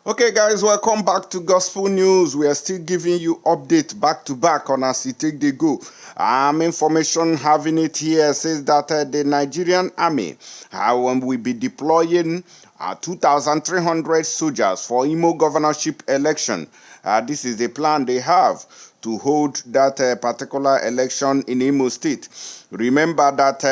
Okay, guys, welcome back to Gospel News. We are still giving you update back to back on as it take the go. Information having it here says that the Nigerian army will be deploying 2,300 soldiers for Imo governorship election. This is the plan they have to hold that particular election in Imo State. Remember that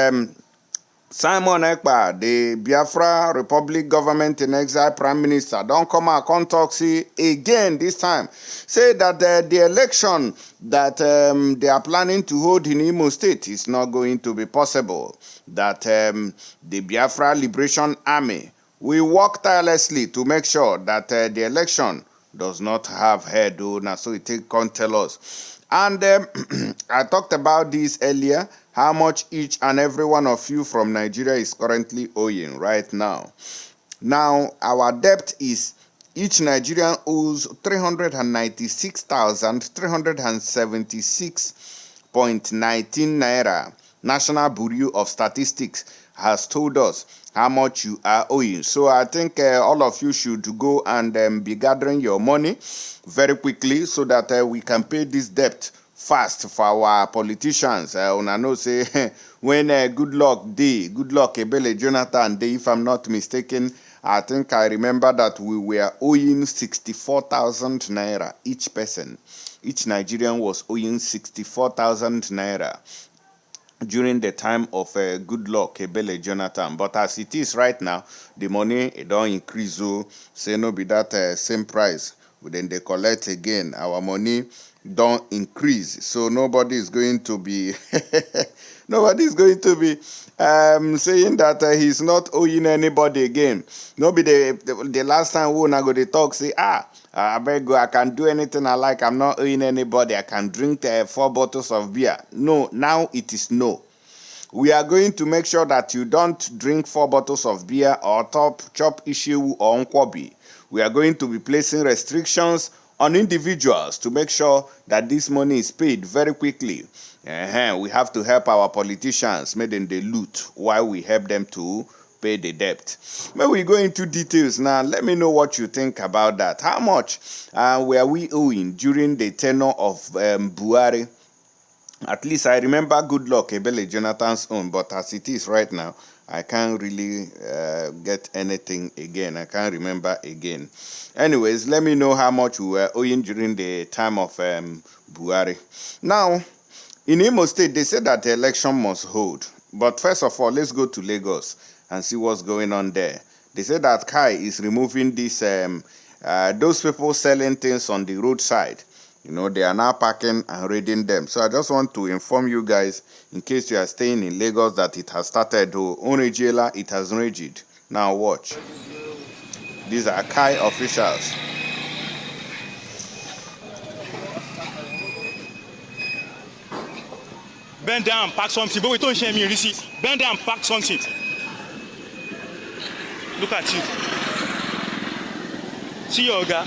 Simon Ekpa, the Biafra Republic government in exile prime minister, don't come out, come talk, see again this time. Say that the election that they are planning to hold in Imo State is not going to be possible. That the Biafra Liberation Army will work tirelessly to make sure that the election does not have head. So it can't tell us. And I talked about this earlier, how much each and every one of you from Nigeria is currently owing right now. Now, our debt is each Nigerian owes 396,376.19 naira. National Bureau of Statistics has told us how much you are owing. So I think all of you should go and be gathering your money very quickly so that we can pay this debt fast for our politicians. I know say when good luck Ebele Jonathan day, if I'm not mistaken, I think I remember that we were owing 64,000 naira each person. Each Nigerian was owing 64,000 naira during the time of good luck Ebele Jonathan. But as it is right now, the money don't increase. So say no be that same price. Then they collect again. Our money don't increase. So nobody is going to be saying that he's not owing anybody again. No be the last time we go to talk say I beg you, I can do anything I like. I'm not owing anybody. I can drink 4 bottles of beer. No, now it is no. We are going to make sure that you don't drink 4 bottles of beer or chop issue or nkwobi. We are going to be placing restrictions on individuals to make sure that this money is paid very quickly. We have to help our politicians, make them the loot while we help them to pay the debt. When we go into details now, let me know what you think about that. How much were we owing during the tenure of Buhari? At least I remember good luck Ebele Jonathan's own, but as it is right now, I can't really get anything again. I can't remember again. Anyways, let me know how much we were owing during the time of Buhari. Now, in Imo State, they said that the election must hold. But first of all, let's go to Lagos and see what's going on there. They said that Kai is removing this, those people selling things on the roadside. You know, they are now packing and raiding them. So I just want to inform you guys, in case you are staying in Lagos, that it has started. Onejela, it has raged. Now watch. These are Kai officials. Bend down, pack something. But we don't share me, receipt. Bend down, pack something. Look at you. See your guy.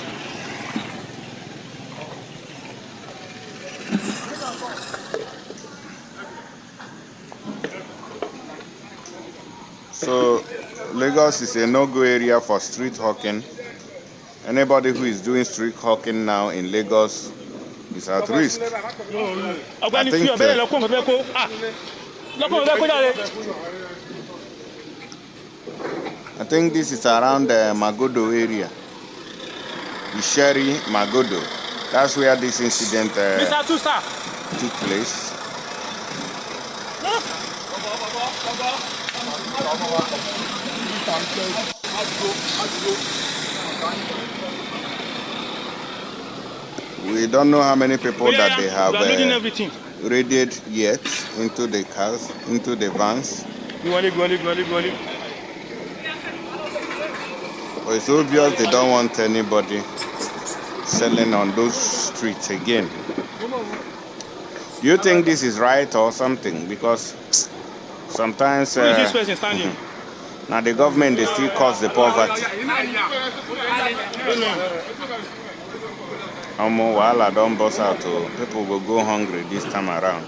So Lagos is a no-go area for street hawking. Anybody who is doing street hawking now in Lagos is at risk. I think this is around the Magodo area. The Sherry Magodo. That's where this incident took place. We don't know how many people that they have raided yet into the cars, into the vans. But it's obvious they don't want anybody selling on those streets again. Do you think this is right or something? Because sometimes this person standing? Now the government, they still cause the poverty. While I don't bust out, people will go hungry this time around.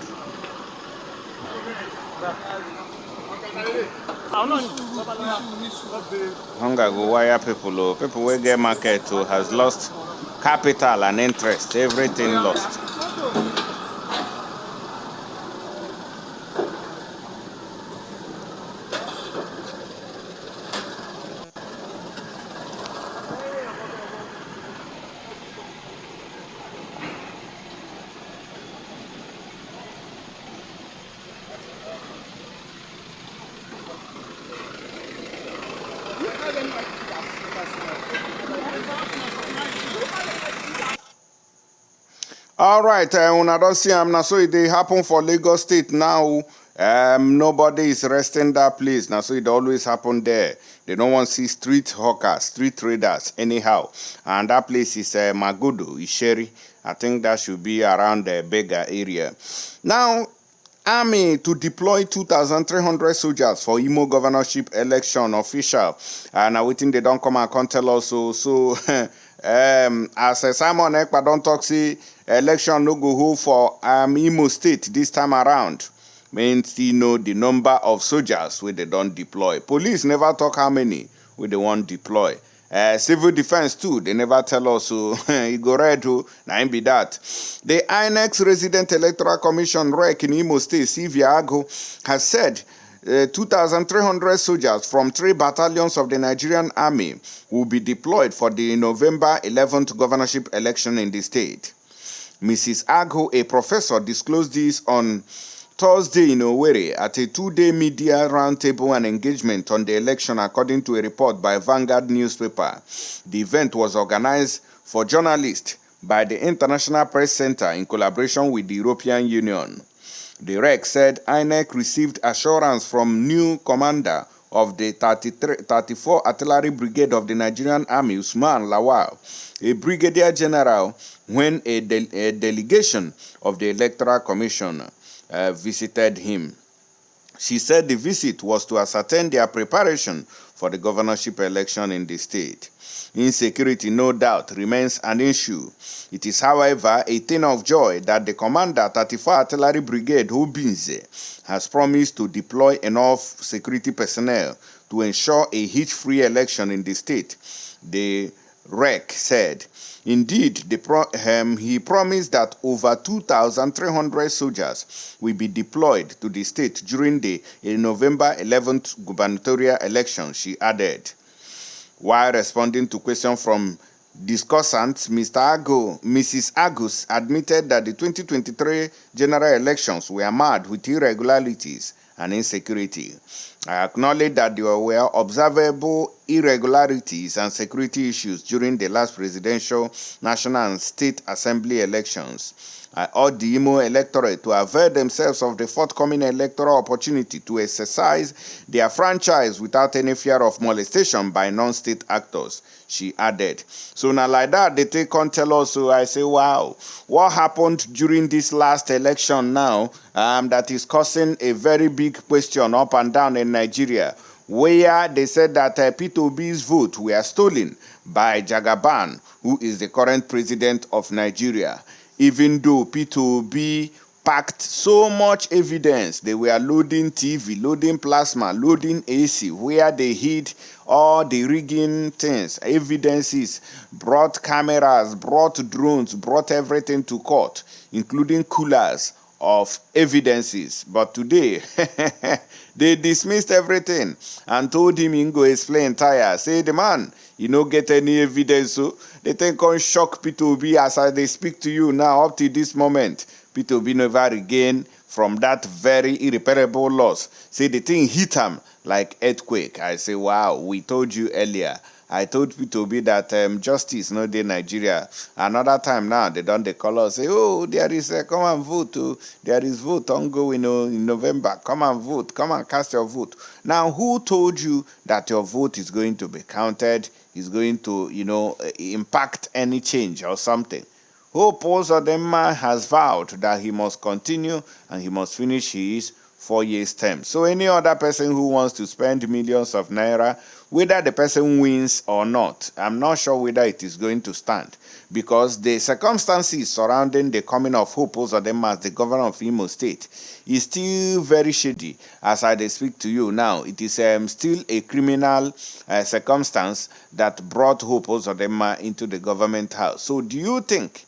Hunger go wire people. Oh, people will get market too has lost capital and interest. Everything lost. All right, una don see am na so it dey happen for Lagos State now. Nobody is resting that place. Now so it always happen there. They don't want to see street hawkers, street traders anyhow. And that place is Magodo, Isheri. I think that should be around the Bega area. Now, Army to deploy 2,300 soldiers for Imo governorship election official. And now waiting they don't come and can't tell us so as Simon Ekpa don't talk say election no go hold for Imo State this time around. Means you know the number of soldiers where they don't deploy. Police never talk how many where they want deploy. Civil defense too, they never tell us so you go read to now be that. The INEX Resident Electoral Commission REC in Imo State, Sylvia Ago, has said 2,300 soldiers from 3 battalions of the Nigerian Army will be deployed for the November 11th governorship election in the state. Mrs. Ago, a professor, disclosed this on Thursday in Owerri at a 2-day media roundtable and engagement on the election, according to a report by Vanguard newspaper. The event was organized for journalists by the International Press Center in collaboration with the European Union. The REC said INEC received assurance from new commander of the 34 Artillery Brigade of the Nigerian Army, Usman Lawal, a brigadier general, when a delegation of the Electoral Commission visited him. She said the visit was to ascertain their preparation for the governorship election in the state. Insecurity, no doubt, remains an issue. It is, however, a thing of joy that the commander, 34 Artillery Brigade, Hobinze, has promised to deploy enough security personnel to ensure a hitch-free election in the state, the REC said. Indeed, he promised that over 2,300 soldiers will be deployed to the state during the November 11th gubernatorial election, she added. While responding to questions from discussants, Mrs. Agus admitted that the 2023 general elections were marred with irregularities and insecurity. I acknowledge that there were observable irregularities and security issues during the last presidential, national, and state assembly elections. I urge the Imo electorate to avail themselves of the forthcoming electoral opportunity to exercise their franchise without any fear of molestation by non-state actors, she added. So now like that, they take on tell us, so I say, wow, what happened during this last election now that is causing a very big question up and down in Nigeria, where they said that P2B's vote were stolen by Jagaban, who is the current president of Nigeria. Even though P2B packed so much evidence, they were loading TV, loading plasma, loading AC, where they hid all the rigging things, evidences, brought cameras, brought drones, brought everything to court, including coolers of evidences. But today, they dismissed everything and told him he go explain tire. Say the man, you no get any evidence, so they think on shock P2B as they speak to you now up to this moment. P2B never regain from that very irreparable loss. Say the thing hit him like earthquake. I say, wow, we told you earlier. I told P2B that justice no dey Nigeria. Another time now, they don't call us, say, oh, there is come and vote. There is vote ongoing in November. Come and vote. Come and cast your vote. Now, who told you that your vote is going to be counted, is going to, impact any change or something? Hope Uzodinma has vowed that he must continue and he must finish his 4 years term. So any other person who wants to spend millions of naira whether the person wins or not, I'm not sure whether it is going to stand, because the circumstances surrounding the coming of Hope Uzodinma as the governor of Imo State is still very shady. As I speak to you now, it is still a criminal circumstance that brought Hope Uzodinma into the government house. So do you think,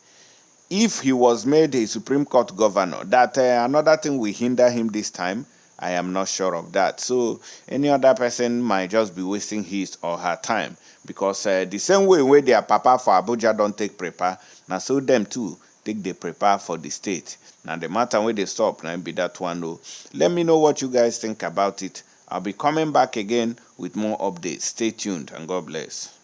if he was made a Supreme Court governor, that another thing will hinder him this time? I am not sure of that. So any other person might just be wasting his or her time, because the same way where their papa for Abuja don't take prepare, now so them too take the prepare for the state. Now the matter where they stop, now be that one. Though. Let me know what you guys think about it. I'll be coming back again with more updates. Stay tuned and God bless.